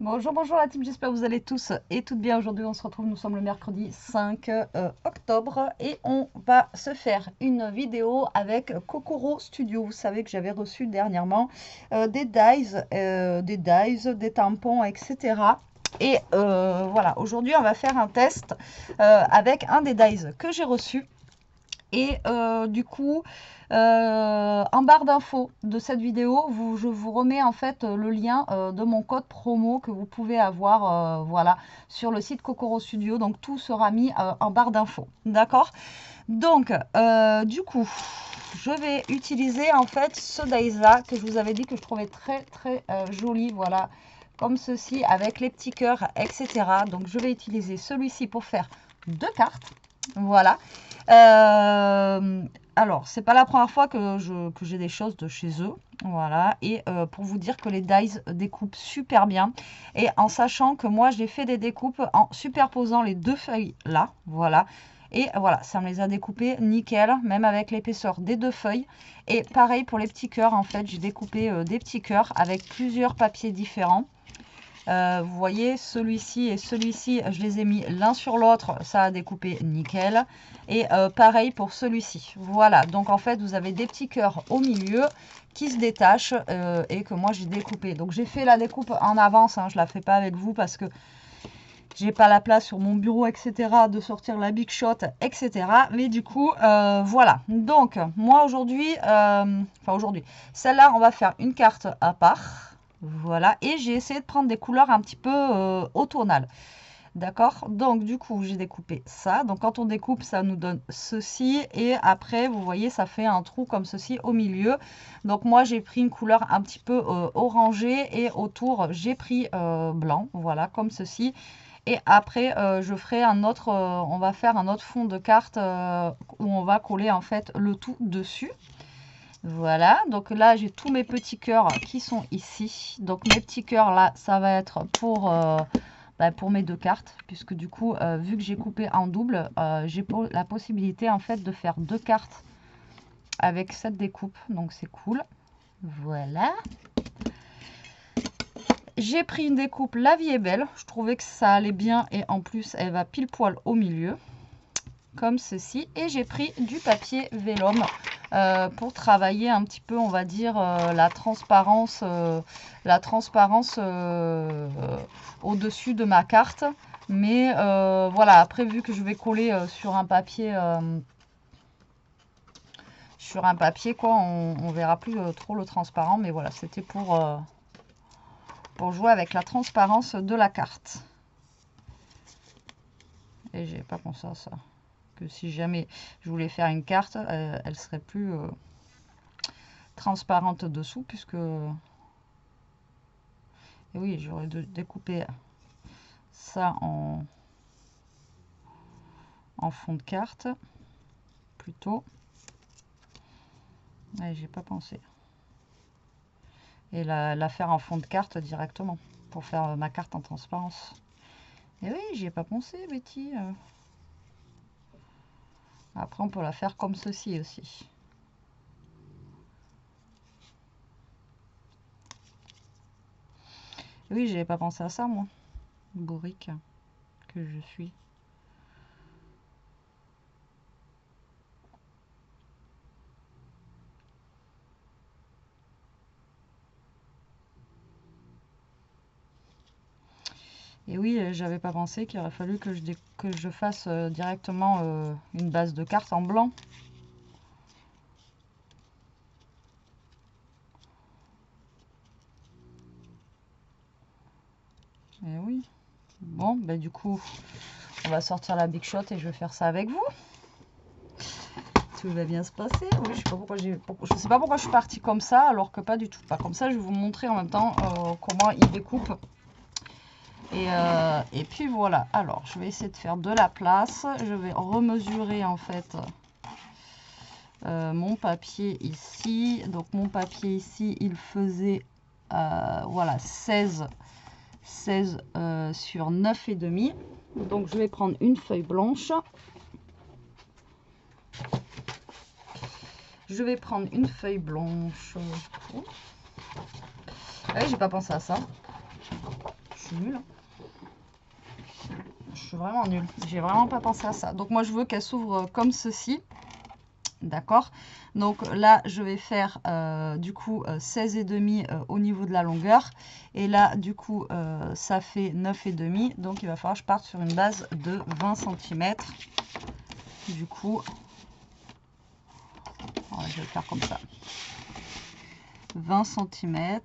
Bonjour, bonjour la team, j'espère que vous allez tous et toutes bien. Aujourd'hui, on se retrouve, nous sommes le mercredi 5 octobre et on va se faire une vidéo avec Kokoro Studio. Vous savez que j'avais reçu dernièrement des dies, des tampons, etc. Et voilà, aujourd'hui, on va faire un test avec un des dies que j'ai reçu. Et du coup, en barre d'infos de cette vidéo, je vous remets en fait le lien de mon code promo que vous pouvez avoir voilà, sur le site Kokoro Studio. Donc tout sera mis en barre d'infos. D'accord? Donc, du coup, je vais utiliser en fait ce dies-là que je vous avais dit que je trouvais très joli. Voilà, comme ceci avec les petits cœurs, etc. Donc je vais utiliser celui-ci pour faire deux cartes. Voilà. Alors, c'est pas la première fois que j'ai des choses de chez eux. Voilà. Et pour vous dire que les dies découpent super bien. Et en sachant que moi, j'ai fait des découpes en superposant les deux feuilles là. Voilà. Et voilà, ça me les a découpés nickel, même avec l'épaisseur des deux feuilles. Et pareil pour les petits cœurs, en fait, j'ai découpé des petits cœurs avec plusieurs papiers différents. Vous voyez, celui-ci et celui-ci, je les ai mis l'un sur l'autre, ça a découpé nickel. Et pareil pour celui-ci. Voilà, donc en fait, vous avez des petits cœurs au milieu qui se détachent et que moi j'ai découpé. Donc j'ai fait la découpe en avance, hein, je la fais pas avec vous parce que j'ai pas la place sur mon bureau, etc., de sortir la Big Shot, etc. Mais du coup, voilà. Donc, moi aujourd'hui, celle-là, on va faire une carte à part. Voilà, et j'ai essayé de prendre des couleurs un petit peu automnales. D'accord? Donc, du coup, j'ai découpé ça. Donc, quand on découpe, ça nous donne ceci. Et après, vous voyez, ça fait un trou comme ceci au milieu. Donc, moi, j'ai pris une couleur un petit peu orangée. Et autour, j'ai pris blanc. Voilà, comme ceci. Et après, je ferai un autre, on va faire un autre fond de carte où on va coller en fait le tout dessus. Voilà, donc là j'ai tous mes petits cœurs qui sont ici. Donc mes petits cœurs là, ça va être pour mes deux cartes, puisque du coup, vu que j'ai coupé en double, j'ai la possibilité en fait de faire deux cartes avec cette découpe. Donc c'est cool. Voilà. J'ai pris une découpe La Vie est Belle. Je trouvais que ça allait bien et en plus elle va pile poil au milieu. Comme ceci. Et j'ai pris du papier vélum pour travailler un petit peu, on va dire, la transparence au-dessus de ma carte. Mais voilà, après vu que je vais coller sur un papier quoi, on verra plus trop le transparent. Mais voilà, c'était pour jouer avec la transparence de la carte. Et j'ai pas pensé à ça. Que si jamais je voulais faire une carte, elle serait plus transparente dessous, puisque et oui, j'aurais dû découper ça en fond de carte plutôt. Et j'ai pas pensé. Et la faire en fond de carte directement pour faire ma carte en transparence. Et oui, j'y ai pas pensé, Betty. Après, on peut la faire comme ceci aussi. Et oui, j'avais pas pensé à ça, moi. Bourrique que je suis. Et oui, j'avais pas pensé qu'il aurait fallu que je fasse directement une base de cartes en blanc. Et oui. Bon, ben du coup, on va sortir la Big Shot et je vais faire ça avec vous. Tout va bien se passer. Oui, je sais pas pourquoi je sais pas pourquoi je suis partie comme ça, alors que pas du tout. Pas comme ça, je vais vous montrer en même temps comment il découpe. Et puis voilà. Alors, je vais essayer de faire de la place. Je vais remesurer en fait mon papier ici. Donc mon papier ici, il faisait voilà 16 sur 9,5. Donc je vais prendre une feuille blanche. Je vais prendre une feuille blanche. Oh. Ah oui, j'ai pas pensé à ça. c'est nul. Je suis vraiment nulle. J'ai vraiment pas pensé à ça. Donc moi je veux qu'elle s'ouvre comme ceci. D'accord. Donc là je vais faire du coup 16,5 au niveau de la longueur. Et là du coup ça fait 9,5. Donc il va falloir que je parte sur une base de 20 cm. Du coup, voilà, je vais faire comme ça. 20 cm.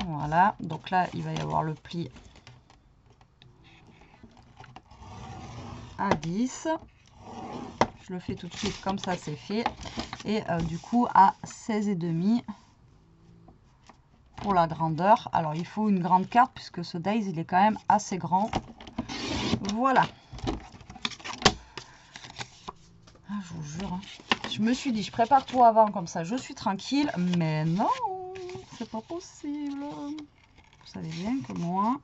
Voilà, donc là il va y avoir le pli à 10. Je le fais tout de suite comme ça, c'est fait. Et du coup à 16,5 pour la grandeur. Alors il faut une grande carte puisque ce dies il est quand même assez grand. Voilà. Ah, je vous jure, hein. Je me suis dit je prépare tout avant comme ça je suis tranquille, mais non, c'est pas possible. Vous savez bien que moi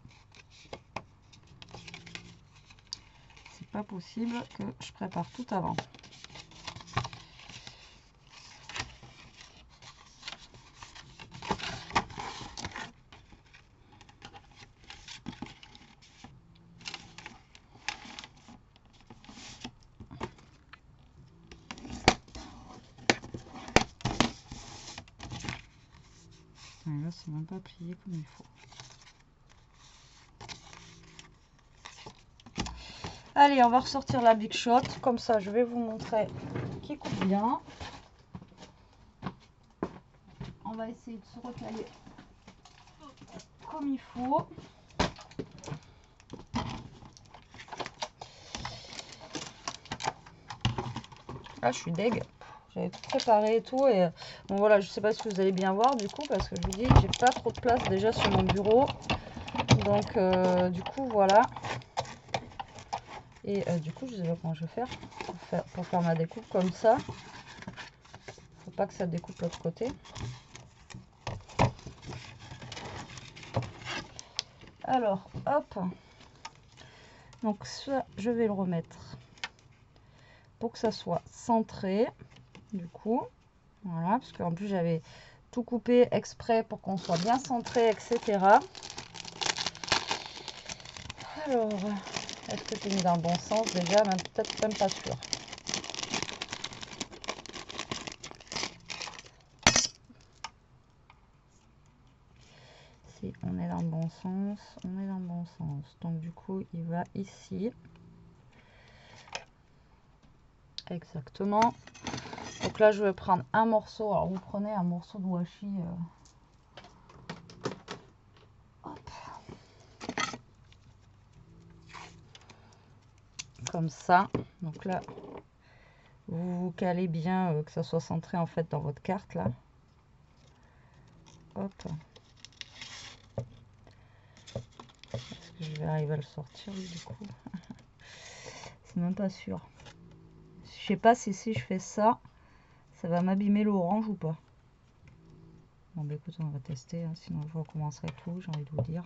c'est pas possible que je prépare tout avant. Et là c'est même pas plié comme il faut. Allez, on va ressortir la Big Shot, comme ça je vais vous montrer qui coupe bien. On va essayer de se recaler comme il faut. Ah, je suis deg. J'avais tout préparé et tout. Et bon, voilà, je sais pas si vous allez bien voir du coup, parce que je vous dis, j'ai pas trop de place déjà sur mon bureau. Donc, du coup, voilà. Et du coup, je sais pas comment je vais faire pour faire ma découpe comme ça. Faut pas que ça découpe l'autre côté. Alors, hop. Donc, ça, je vais le remettre pour que ça soit centré. Du coup, voilà, parce qu'en plus, j'avais tout coupé exprès pour qu'on soit bien centré, etc. Alors, est-ce que c'est mis dans le bon sens déjà? Peut-être même pas sûr. Si on est dans le bon sens, on est dans le bon sens. Donc du coup, il va ici. Exactement. Donc là, je vais prendre un morceau. Alors, vous prenez un morceau de washi. Hop. Comme ça. Donc là, vous vous calez bien que ça soit centré en fait dans votre carte là. Hop. Est-ce que je vais arriver à le sortir du coup? C'est même pas sûr. Je sais pas si je fais ça, ça va m'abîmer l'orange ou pas. Bon bah écoute, on va tester, hein, sinon je recommencerai tout, j'ai envie de vous dire.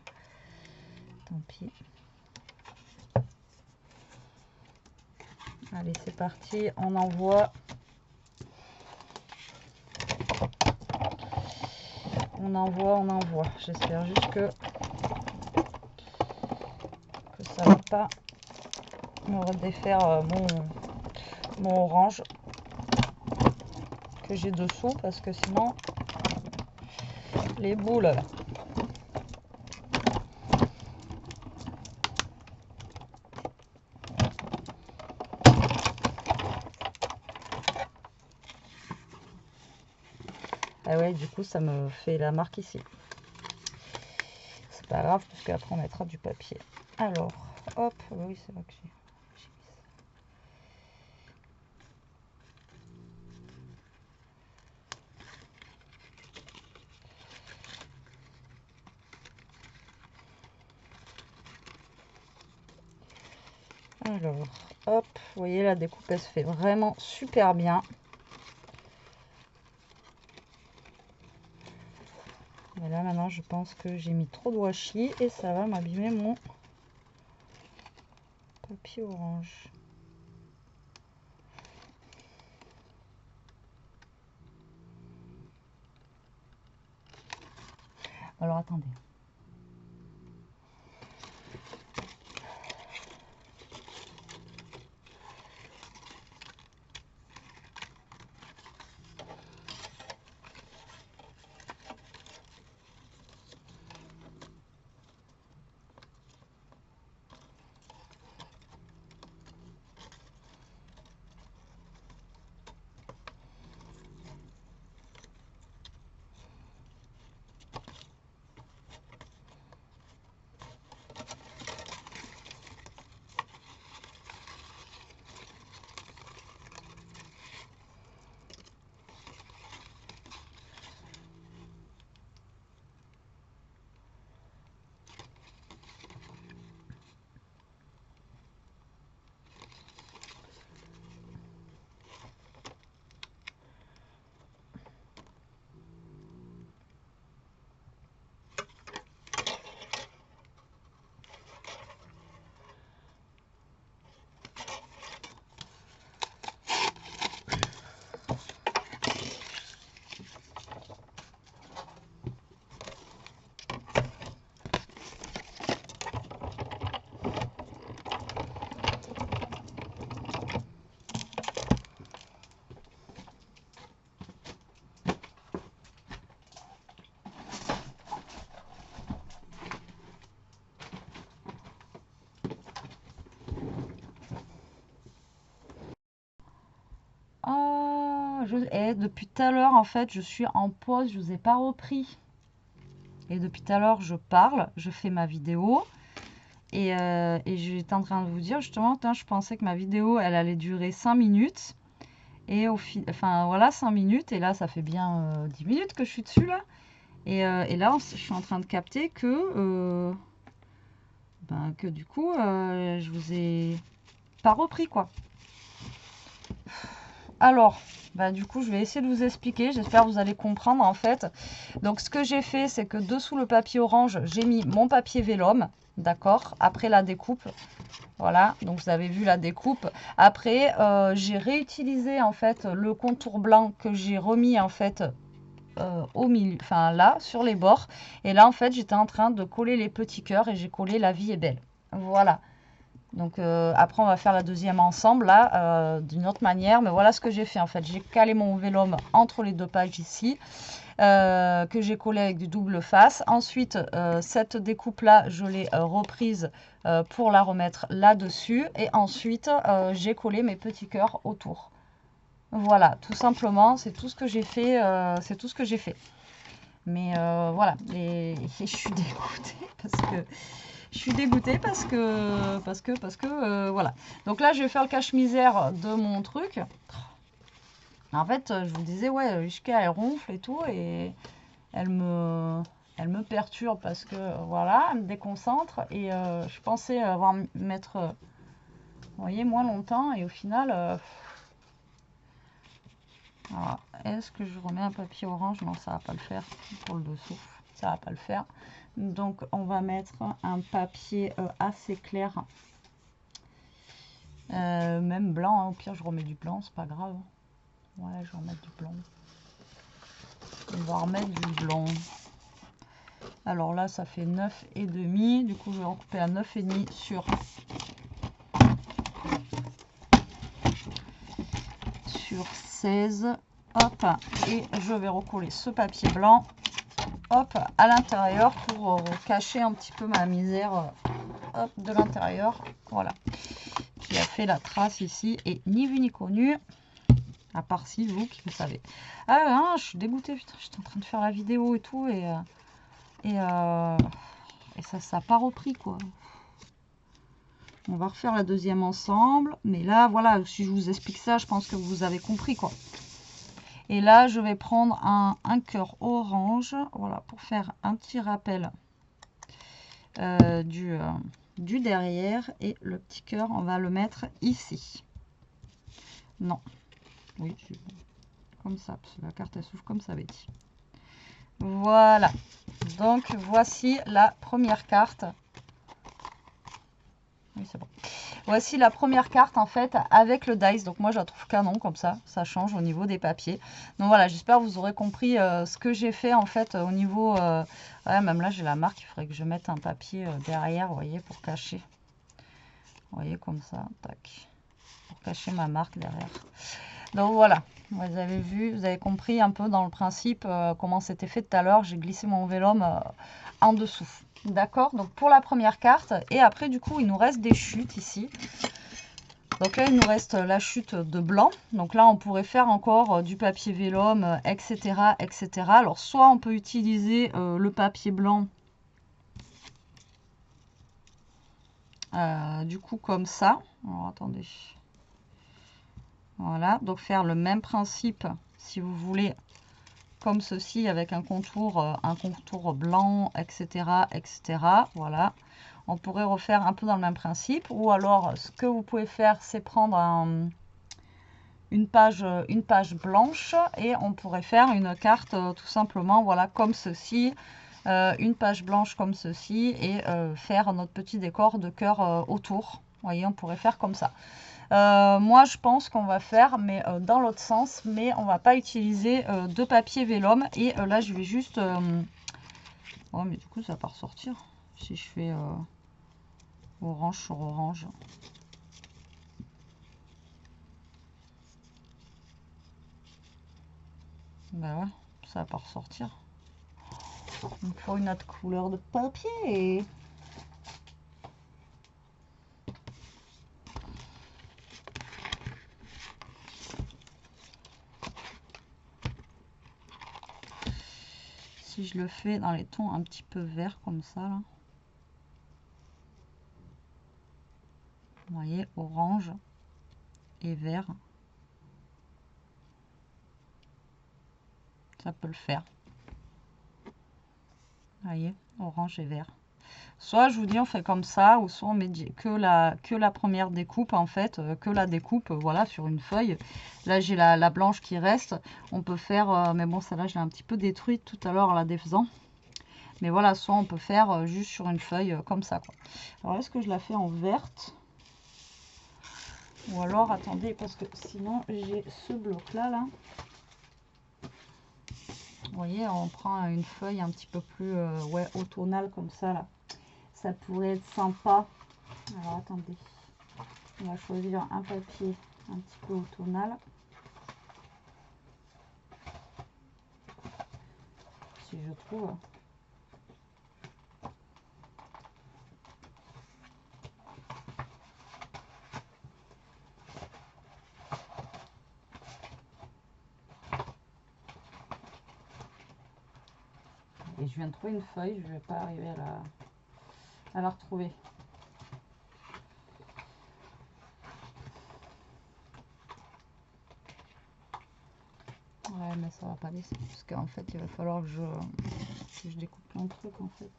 Tant pis. Allez, c'est parti, on envoie. On envoie. J'espère juste que ça va pas me défaire mon orange que j'ai dessous, parce que sinon les boules. Ah ouais, du coup ça me fait la marque ici. C'est pas grave, parce qu'après on mettra du papier. Alors, hop, oui c'est vrai que j'ai mis ça. Alors, hop, vous voyez la découpe elle se fait vraiment super bien. Mais là maintenant je pense que j'ai mis trop de washi et ça va m'abîmer mon papier orange. Alors attendez. Et depuis tout à l'heure, en fait, je suis en pause, je vous ai pas repris. Et depuis tout à l'heure, je parle, je fais ma vidéo. Et j'étais en train de vous dire, justement, je pensais que ma vidéo, elle allait durer 5 minutes. Et enfin, voilà, 5 minutes. Et là, ça fait bien 10 minutes que je suis dessus, là. Et là, je suis en train de capter que du coup, je vous ai pas repris, quoi. Alors, du coup, je vais essayer de vous expliquer. J'espère que vous allez comprendre, en fait. Donc, ce que j'ai fait, c'est que dessous le papier orange, j'ai mis mon papier vélum, d'accord, après la découpe. Voilà, donc vous avez vu la découpe. Après, j'ai réutilisé, en fait, le contour blanc que j'ai remis, en fait, au milieu, enfin là, sur les bords. Et là, en fait, j'étais en train de coller les petits cœurs et j'ai collé La vie est belle. Voilà. Donc après on va faire la deuxième ensemble là d'une autre manière, mais voilà ce que j'ai fait en fait. J'ai calé mon vélum entre les deux pages ici, que j'ai collé avec du double face. Ensuite cette découpe là je l'ai reprise pour la remettre là dessus, et ensuite j'ai collé mes petits cœurs autour. Voilà, tout simplement, c'est tout ce que j'ai fait, c'est tout ce que j'ai fait. Mais voilà, et je suis dégoûtée parce que voilà. Donc là, je vais faire le cache-misère de mon truc. En fait, je vous disais, ouais, Ishka, elle ronfle et tout, et elle me perturbe parce que, voilà, elle me déconcentre. Et je pensais avoir mettre, vous voyez, moins longtemps, et au final... alors, est-ce que je remets un papier orange? Non, ça va pas le faire pour le dessous. Ça va pas le faire. Donc, on va mettre un papier assez clair. Même blanc, hein. Au pire, je remets du blanc, c'est pas grave. Ouais, je vais remettre du blanc. On va remettre du blanc. Alors là, ça fait 9,5. Du coup, je vais recouper à 9,5 sur 16. Hop, et je vais recoller ce papier blanc, hop, à l'intérieur pour cacher un petit peu ma misère, hop, de l'intérieur. Voilà, qui a fait la trace ici, et ni vu ni connu, à part si vous qui le savez. Ah hein, je suis dégoûtée, putain, j'étais en train de faire la vidéo et tout, et ça n'a pas repris, quoi. On va refaire la deuxième ensemble, mais là, voilà, si je vous explique ça, je pense que vous avez compris, quoi. Et là, je vais prendre un cœur orange, voilà, pour faire un petit rappel du derrière. Et le petit cœur, on va le mettre ici. Non, oui, comme ça, parce que la carte, elle s'ouvre comme ça, Betty. Voilà, donc voici la première carte. Oui, c'est bon. Voici la première carte en fait avec le dice. Donc moi je la trouve canon comme ça change au niveau des papiers. Donc voilà, j'espère que vous aurez compris ce que j'ai fait en fait au niveau... ouais, même là j'ai la marque, il faudrait que je mette un papier derrière, vous voyez, pour cacher. Vous voyez comme ça, tac. Pour cacher ma marque derrière. Donc voilà, vous avez vu, vous avez compris un peu dans le principe comment c'était fait tout à l'heure. J'ai glissé mon vélum en dessous. D'accord, donc pour la première carte, et après du coup il nous reste des chutes ici. Donc là il nous reste la chute de blanc, donc là on pourrait faire encore du papier vélum, etc., etc. Alors soit on peut utiliser le papier blanc, du coup comme ça. Alors attendez, voilà, donc faire le même principe si vous voulez, comme ceci, avec un contour blanc, etc., etc. Voilà. On pourrait refaire un peu dans le même principe. Ou alors, ce que vous pouvez faire, c'est prendre une page blanche et on pourrait faire une carte tout simplement, voilà, comme ceci. Une page blanche comme ceci et faire notre petit décor de cœur autour. Vous voyez, on pourrait faire comme ça. Moi, je pense qu'on va faire, mais dans l'autre sens, mais on va pas utiliser de papier vélum. Et là, je vais juste... Oh, mais du coup, ça va pas ressortir. Si je fais orange sur orange. Ben ouais, ça va pas ressortir. Il me faut une autre couleur de papier. Si je le fais dans les tons un petit peu verts comme ça, là. Vous voyez, orange et vert. Ça peut le faire. Vous voyez, orange et vert. Soit je vous dis on fait comme ça, ou soit on met que la première découpe en fait, que la découpe, voilà, sur une feuille. Là j'ai la blanche qui reste. On peut faire, mais bon celle-là je l'ai un petit peu détruite tout à l'heure en la défaisant. Mais voilà, soit on peut faire juste sur une feuille comme ça, quoi. Alors est-ce que je la fais en verte? Ou alors attendez, parce que sinon j'ai ce bloc là. Vous voyez, on prend une feuille un petit peu plus ouais, automnale comme ça là. Ça pourrait être sympa. Alors attendez, on va choisir un papier un petit peu automnal. Si je trouve. Et je viens de trouver une feuille, je vais pas arriver à la retrouver. Ouais, mais ça va pas laisser, parce qu'en fait, il va falloir que je découpe plein de trucs, en fait.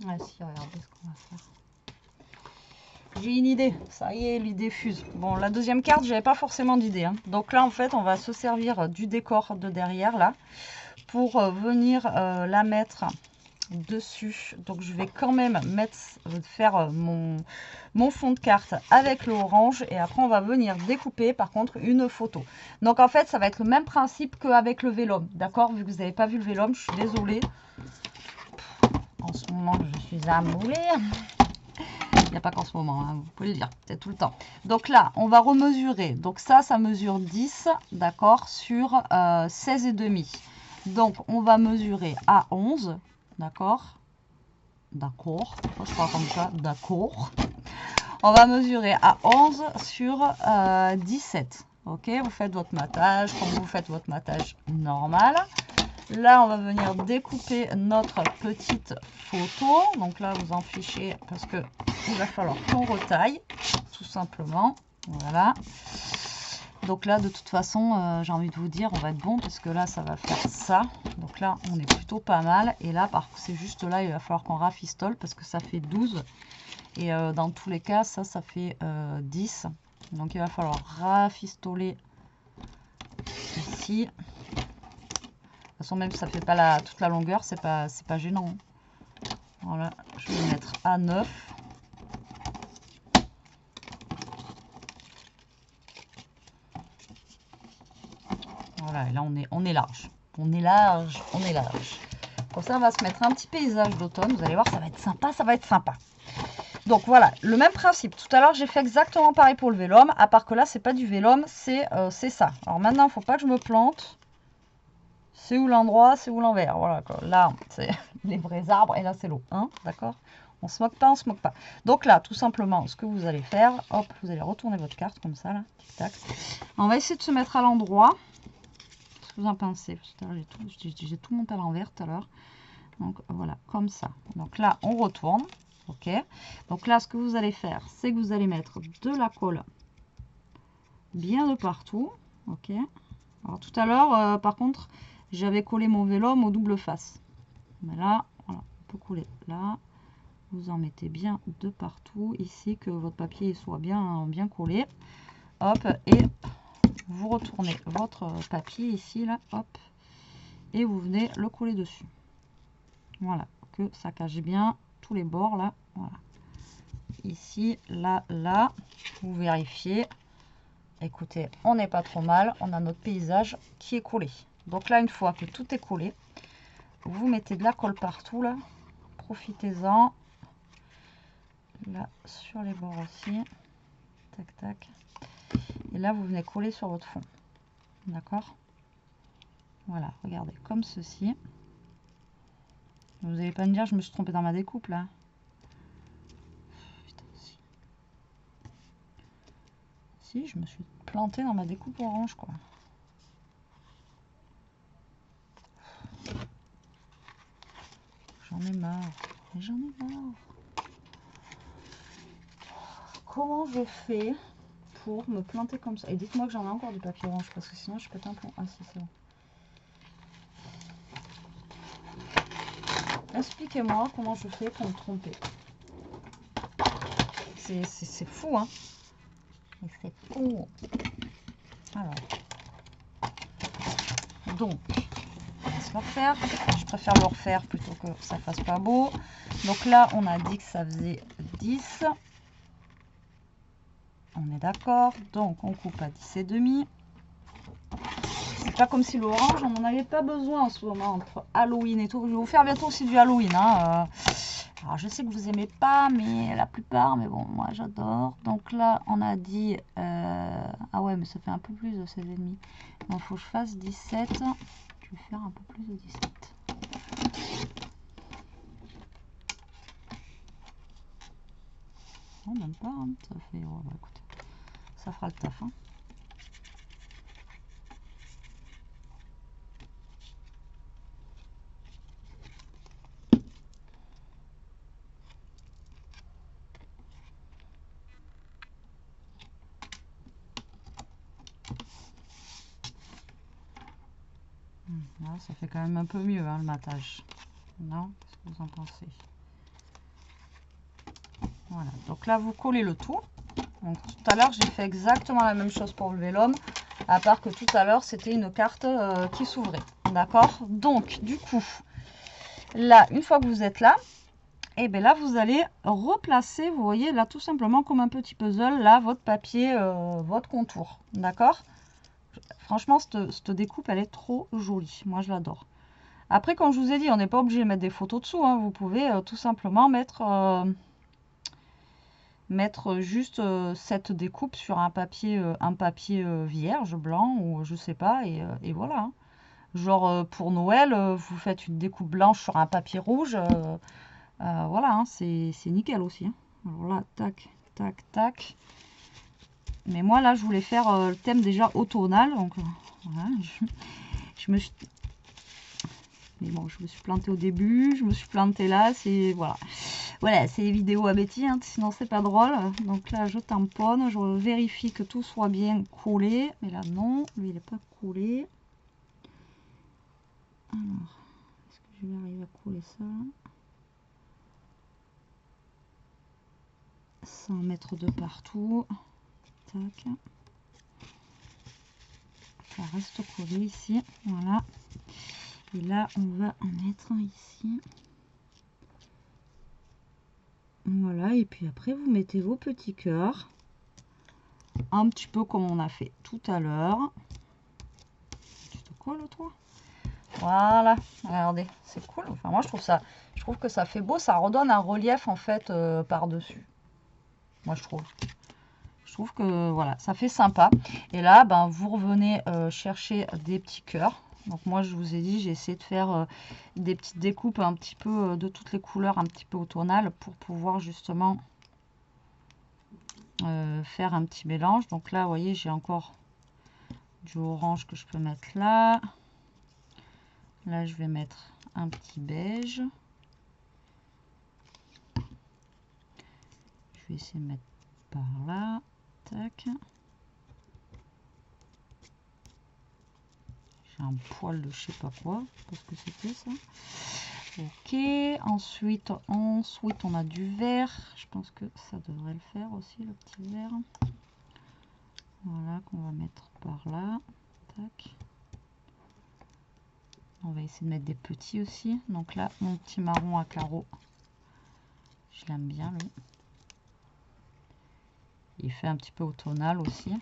Ah si, regardez ce qu'on va faire. J'ai une idée, ça y est, l'idée fuse. Bon, la deuxième carte, j'avais pas forcément d'idée. Hein. Donc là, en fait, on va se servir du décor de derrière, là, pour venir la mettre dessus. Donc je vais quand même faire mon fond de carte avec le orange et après on va venir découper par contre une photo. Donc en fait ça va être le même principe qu'avec le vélum, d'accord? Vu que vous n'avez pas vu le vélum, je suis désolée. En ce moment je suis à mourir. Il n'y a pas qu'en ce moment, hein, vous pouvez le dire, c'est tout le temps. Donc là, on va remesurer. Donc ça mesure 10, d'accord, sur 16,5. Donc on va mesurer à 11. D'accord. D'accord. Je crois comme ça. D'accord. On va mesurer à 11 sur 17. Ok. Vous faites votre matage comme vous faites votre matage normal. Là, on va venir découper notre petite photo. Donc là, vous en fichez parce que il va falloir qu'on retaille. Tout simplement. Voilà. Donc là, de toute façon, j'ai envie de vous dire, on va être bon parce que là, ça va faire ça. Donc là, on est plutôt pas mal. Et là, par contre, c'est juste là, il va falloir qu'on rafistole parce que ça fait 12. Et dans tous les cas, ça fait 10. Donc il va falloir rafistoler ici. De toute façon, même si ça fait pas toute la longueur, c'est pas gênant. Hein. Voilà, je vais mettre à 9. Voilà, et là on est large. On est large, on est large. Comme ça, on va se mettre un petit paysage d'automne. Vous allez voir, ça va être sympa, ça va être sympa. Donc voilà, le même principe. Tout à l'heure, j'ai fait exactement pareil pour le vélum, à part que là, c'est pas du vélum, c'est ça. Alors maintenant, il ne faut pas que je me plante. C'est où l'endroit, c'est où l'envers. Voilà, quoi. Là, c'est les vrais arbres, et là, c'est l'eau. Hein, d'accord? On se moque pas, on se moque pas. Donc là, tout simplement, ce que vous allez faire, hop, vous allez retourner votre carte comme ça, là, tic tac. On va essayer de se mettre à l'endroit. Qu'est-ce que vous en pensez? J'ai tout monté à l'envers tout à l'heure. Donc voilà, comme ça. Donc là, on retourne. Ok. Donc là, ce que vous allez faire, c'est que vous allez mettre de la colle bien de partout. Ok. Alors tout à l'heure, par contre, j'avais collé mon vélum au double face. Mais là, voilà, on peut coller là. Vous en mettez bien de partout ici, que votre papier soit bien collé. Hop, et vous retournez votre papier ici, là, hop, et vous venez le coller dessus. Voilà, que ça cache bien tous les bords là. Voilà. Ici, là, là, vous vérifiez. Écoutez, on n'est pas trop mal. On a notre paysage qui est collé. Donc là, une fois que tout est collé, vous mettez de la colle partout là. Profitez-en. Là, sur les bords aussi. Tac, tac. Et là, vous venez coller sur votre fond. D'accord? Voilà, regardez, comme ceci. Vous n'allez pas me dire, je me suis trompée dans ma découpe là. Putain, si, je me suis plantée dans ma découpe orange, quoi. J'en ai marre. J'en ai marre. Comment je fais pour me planter comme ça? Et dites-moi que j'en ai encore du papier orange, parce que sinon je pète un plomb. Ah si, c'est bon. Expliquez-moi comment je fais pour me tromper. C'est fou, hein? C'est fou. Alors. Donc, on va se le refaire. Je préfère le refaire plutôt que ça fasse pas beau. Donc là, on a dit que ça faisait 10. On est d'accord. Donc, on coupe à 10,5. C'est pas comme si l'orange, on n'en avait pas besoin en ce moment entre Halloween et tout. Je vais vous faire bientôt aussi du Halloween. Hein. Alors, je sais que vous aimez pas, mais la plupart, mais bon, moi j'adore. Donc là, on a dit... Ah ouais, mais ça fait un peu plus de 16,5. Donc, il faut que je fasse 17. Je vais faire un peu plus de 17. Non, même pas. Hein. Ça fait... Oh, bah, écoute, ça fera le taf. Hein. Là, ça fait quand même un peu mieux, hein, le matage. Non? Qu'est-ce que vous en pensez? Voilà. Donc là, vous collez le tout. Donc, tout à l'heure, j'ai fait exactement la même chose pour le vélum, à part que tout à l'heure, c'était une carte qui s'ouvrait. D'accord? Donc, du coup, là, une fois que vous êtes là, et bien là, vous allez replacer, vous voyez, là, tout simplement comme un petit puzzle, là, votre papier, votre contour. D'accord? Franchement, cette découpe, elle est trop jolie. Moi, je l'adore. Après, comme je vous ai dit, on n'est pas obligé de mettre des photos dessous. Hein. Vous pouvez tout simplement mettre juste cette découpe sur un papier vierge, blanc, ou je sais pas, et voilà. Hein. Genre pour Noël, vous faites une découpe blanche sur un papier rouge. Voilà, hein, c'est nickel aussi. Hein. Alors là, tac, tac, tac. Mais moi, là, je voulais faire le thème déjà automnal. Donc, voilà, je me suis... Mais bon, je me suis plantée au début, je me suis plantée là, c'est... Voilà. Voilà, c'est les vidéos à Betty, hein, sinon c'est pas drôle. Donc là, je tamponne, je vérifie que tout soit bien collé. Mais là, non, lui, il n'est pas collé. Alors, est-ce que je vais arriver à coller ça? Sans mettre de partout. Tac. ça reste collé ici. Voilà. Et là, on va en mettre un ici. Voilà, et puis après, vous mettez vos petits cœurs. Un petit peu comme on a fait tout à l'heure. Tu te colles, toi? Voilà, regardez, c'est cool. Enfin, moi, je trouve que ça fait beau. Ça redonne un relief, en fait, par-dessus. Moi, je trouve. Je trouve que, voilà, ça fait sympa. Et là, ben, vous revenez chercher des petits cœurs. Donc, moi, je vous ai dit, j'ai essayé de faire des petites découpes un petit peu de toutes les couleurs, un petit peu automnales, pour pouvoir, justement, faire un petit mélange. Donc là, vous voyez, j'ai encore du orange que je peux mettre là. Là, je vais mettre un petit beige. Je vais essayer de mettre par là. Tac. J'ai un poil de je sais pas quoi. Parce que c'était ça. Ok. Ensuite, on a du vert. Je pense que ça devrait le faire aussi, le petit vert. Voilà, qu'on va mettre par là. Tac. On va essayer de mettre des petits aussi. Donc là, mon petit marron à carreaux. Je l'aime bien, lui. Il fait un petit peu automnal aussi.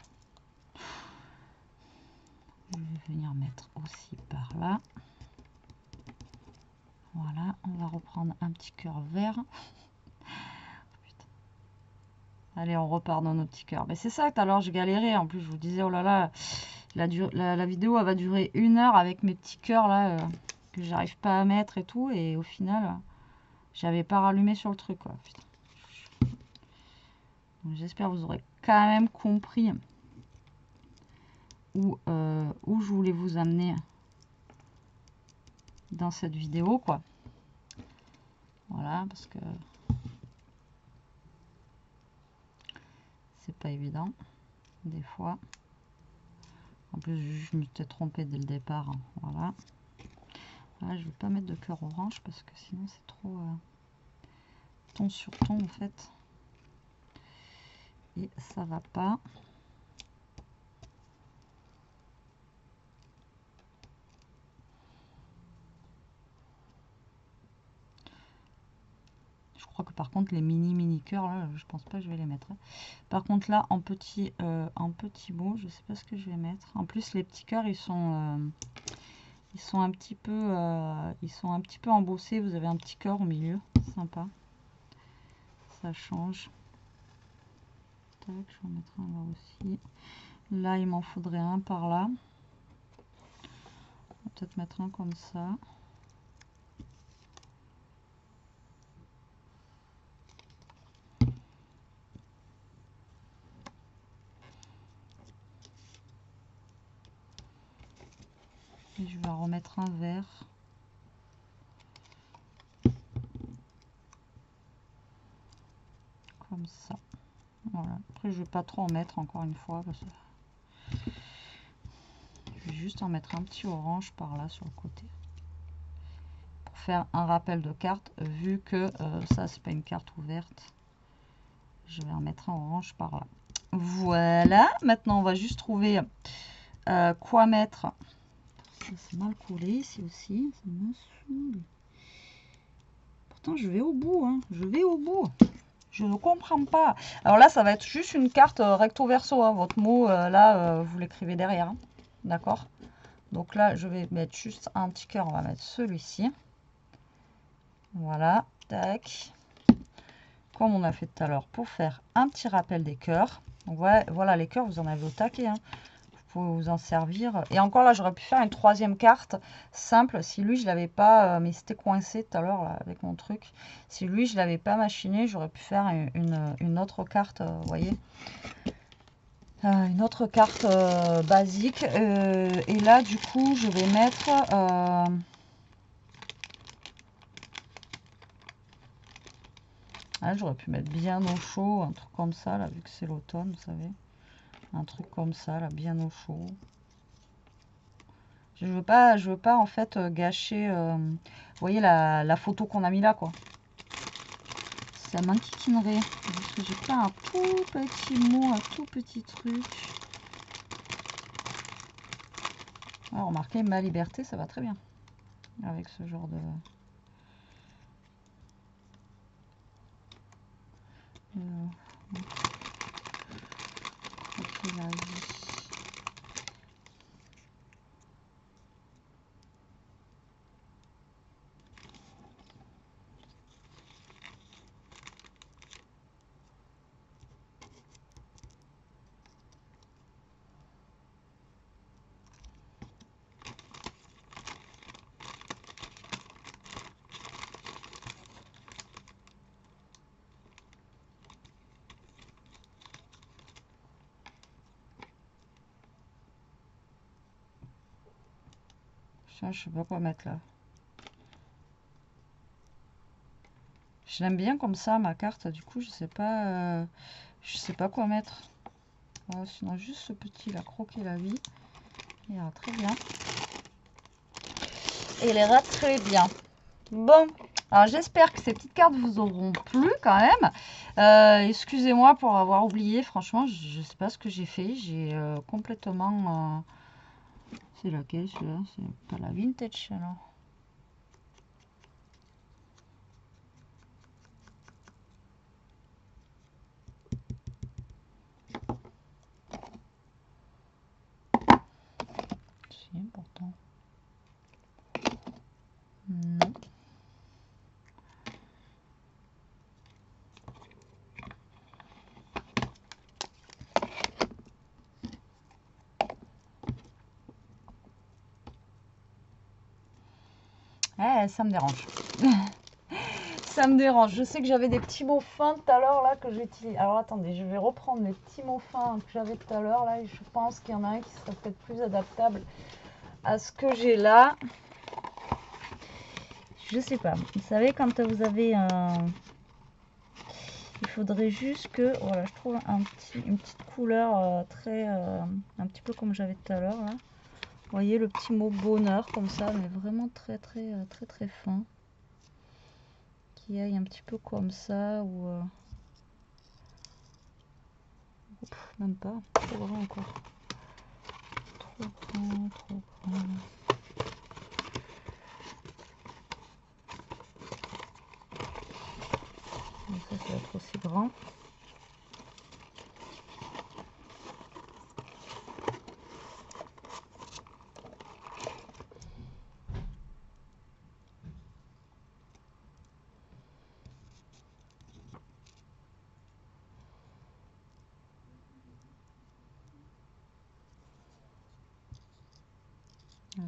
Je vais venir mettre aussi par là. Voilà, on va reprendre un petit cœur vert. Allez, on repart dans nos petits cœurs. Mais c'est ça, tout à l'heure, j'ai galéré. En plus, je vous disais, oh là là, la vidéo, elle va durer 1 heure avec mes petits cœurs là, que j'arrive pas à mettre et tout. Et au final, j'avais pas rallumé sur le truc, quoi. J'espère que vous aurez quand même compris où je voulais vous amener dans cette vidéo, quoi. Voilà, parce que c'est pas évident des fois. En plus, je m'étais trompée dès le départ, hein. Voilà. Là, je vais pas mettre de cœur orange parce que sinon c'est trop ton sur ton en fait. Et ça va pas. Je crois que par contre les mini cœurs là, je pense pas que je vais les mettre. Par contre là en petit bout, je sais pas ce que je vais mettre. En plus les petits cœurs ils sont un petit peu embossés. Vous avez un petit cœur au milieu, sympa. Ça change. Tac, je vais en mettre un là aussi. Là il m'en faudrait un par là. On va peut-être mettre un comme ça. Et je vais remettre un vert. Comme ça. Voilà. Après, je vais pas trop en mettre encore une fois. Parce que je vais juste en mettre un petit orange par là sur le côté. Pour faire un rappel de carte. Vu que ça, c'est pas une carte ouverte. Je vais en mettre un orange par là. Voilà. Maintenant, on va juste trouver quoi mettre. C'est mal collé ici aussi. Ça me saoule. Pourtant, je vais au bout. Hein. Je vais au bout. Je ne comprends pas. Alors là, ça va être juste une carte recto verso. Hein. Votre mot, là, vous l'écrivez derrière. Hein. D'accord? Donc là, je vais mettre juste un petit cœur. On va mettre celui-ci. Voilà. Tac. Comme on a fait tout à l'heure pour faire un petit rappel des cœurs. Donc ouais, voilà, les cœurs, vous en avez au taquet. Hein. Vous pouvez vous en servir. Et encore là, j'aurais pu faire une troisième carte simple. Si lui, je l'avais pas, mais c'était coincé tout à l'heure avec mon truc. Si lui, je l'avais pas machiné, j'aurais pu faire une autre carte, vous voyez. Une autre carte basique. Et là, du coup, je vais mettre... j'aurais pu mettre bien au chaud, un truc comme ça, là, vu que c'est l'automne, vous savez. Un truc comme ça, là, bien au chaud. Je veux pas en fait gâcher, vous voyez la photo qu'on a mis là, quoi. Ça m'inquiéterait. Parce que j'ai pas un tout petit mot, un tout petit truc. Alors, remarquez, ma liberté, ça va très bien avec ce genre de... Ok, la vie. Je sais pas quoi mettre là. Je l'aime bien comme ça ma carte, du coup je sais pas quoi mettre. Voilà, sinon juste ce petit là, croquer la vie. Il ira très bien. Et il ira très bien. Bon, alors j'espère que ces petites cartes vous auront plu quand même. Excusez-moi pour avoir oublié, franchement je sais pas ce que j'ai fait. J'ai complètement... C'est laquelle celui-là? C'est pas la vintage alors. Si, pourtant. Non. Ça me dérange. Ça me dérange. Je sais que j'avais des petits mots fins tout à l'heure là que j'utilise. Alors attendez, je vais reprendre mes petits mots fins que j'avais tout à l'heure là. Et je pense qu'il y en a un qui serait peut-être plus adaptable à ce que j'ai là. Je sais pas. Vous savez, quand vous avez un... Il faudrait juste que... Voilà, je trouve une petite couleur très... un petit peu comme j'avais tout à l'heure là. Vous voyez le petit mot bonheur comme ça, mais vraiment très fin. Qui aille un petit peu comme ça ou... même pas, trop grand encore. Trop grand, trop grand. Et ça va être aussi grand.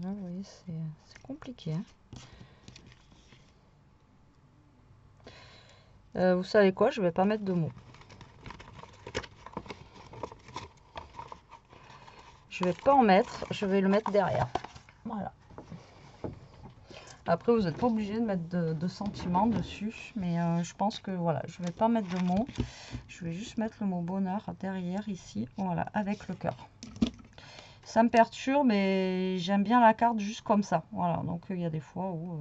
Là, vous voyez, c'est compliqué. Hein. Vous savez quoi, je vais pas mettre de mots. Je vais pas en mettre, je vais le mettre derrière. Voilà. Après, vous n'êtes pas obligé de mettre de sentiments dessus, mais je pense que voilà, je vais pas mettre de mots. Je vais juste mettre le mot bonheur derrière ici, voilà, avec le cœur. Ça me perturbe, mais j'aime bien la carte juste comme ça. Voilà, donc il y a des fois où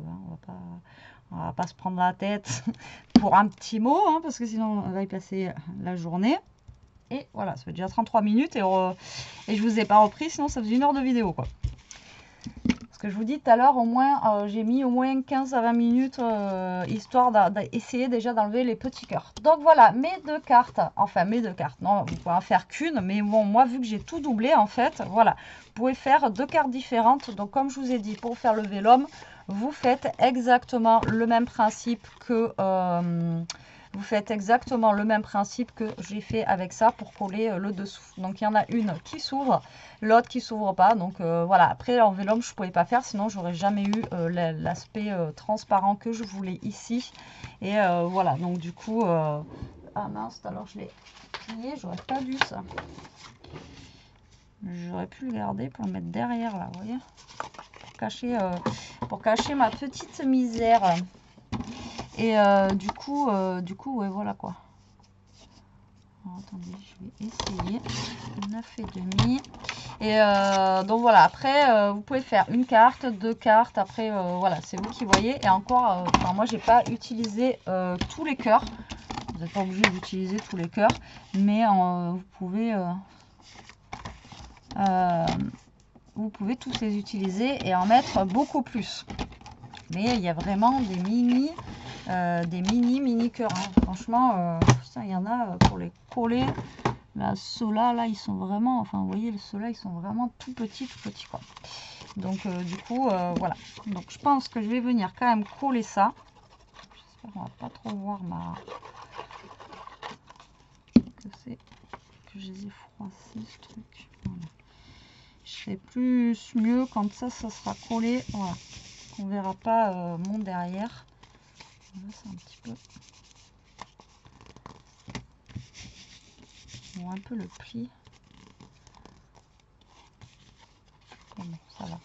on va pas se prendre la tête pour un petit mot, hein, parce que sinon on va y passer la journée. Et voilà, ça fait déjà 33 minutes et je vous ai pas repris, sinon ça faisait 1 heure de vidéo, quoi. Parce que je vous dis tout à l'heure, au moins, j'ai mis au moins 15 à 20 minutes, histoire d'essayer déjà d'enlever les petits cœurs. Donc voilà, mes 2 cartes, enfin mes 2 cartes, non, vous pouvez en faire qu'une, mais bon, moi, vu que j'ai tout doublé, en fait, voilà, vous pouvez faire 2 cartes différentes. Donc comme je vous ai dit, pour faire le vélum, vous faites exactement le même principe que... vous faites exactement le même principe que j'ai fait avec ça pour coller le dessous. Donc il y en a une qui s'ouvre, l'autre qui s'ouvre pas. Donc voilà, après en vélum je ne pouvais pas faire, sinon j'aurais jamais eu l'aspect transparent que je voulais ici. Et voilà, donc du coup, ah mince, alors je l'ai plié, j'aurais pas dû ça. J'aurais pu le garder pour le mettre derrière là, vous voyez, pour cacher ma petite misère. Et du coup, ouais, voilà quoi. Alors, attendez, je vais essayer. 9,5. Et donc voilà, après, vous pouvez faire une carte, 2 cartes. Après, voilà, c'est vous qui voyez. Et encore, enfin, moi, j'ai pas utilisé tous les cœurs. Vous n'êtes pas obligé d'utiliser tous les cœurs. Mais vous pouvez... vous pouvez tous les utiliser et en mettre beaucoup plus. Mais il y a vraiment des mini cœurs. Hein. Franchement, putain, il y en a pour les coller. Là, ceux-là, là, ils sont vraiment, enfin, vous voyez, ceux-là, ils sont vraiment tout petits, quoi. Donc, du coup, voilà. Donc, je pense que je vais venir quand même coller ça. J'espère qu'on va pas trop voir que je les ai froissés, ce truc. Voilà. C'est plus mieux quand ça sera collé. Voilà. On verra pas mon derrière. Là, c'est un petit peu... Bon, un peu le pli. Bon, ça va.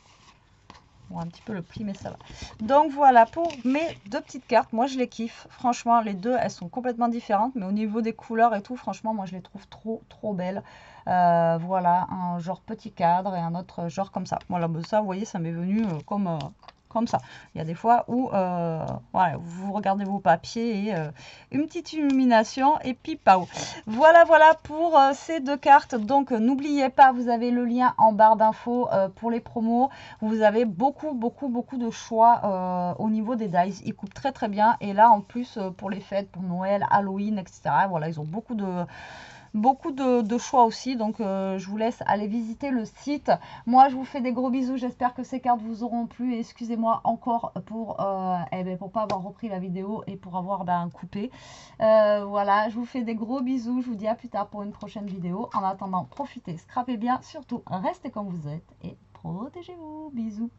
Bon, un petit peu le pli, mais ça va. Donc voilà pour mes deux petites cartes. Moi, je les kiffe. Franchement, les deux, elles sont complètement différentes. Mais au niveau des couleurs et tout, franchement, moi, je les trouve trop belles. Voilà, un genre petit cadre et un autre genre comme ça. Voilà, bah, ça, vous voyez, ça m'est venu comme ça. Il y a des fois où voilà, vous regardez vos papiers et une petite illumination et puis pao. Voilà pour ces deux cartes. Donc n'oubliez pas, vous avez le lien en barre d'infos pour les promos. Vous avez beaucoup de choix au niveau des dies. Ils coupent très bien. Et là en plus pour les fêtes, pour Noël, Halloween, etc. Voilà, ils ont beaucoup de choix aussi, donc je vous laisse aller visiter le site. Moi je vous fais des gros bisous, j'espère que ces cartes vous auront plu et excusez-moi encore pour pas avoir repris la vidéo et pour avoir coupé. Voilà, je vous fais des gros bisous, je vous dis à plus tard pour une prochaine vidéo. En attendant, profitez, scrapez bien, surtout restez comme vous êtes et protégez-vous. Bisous.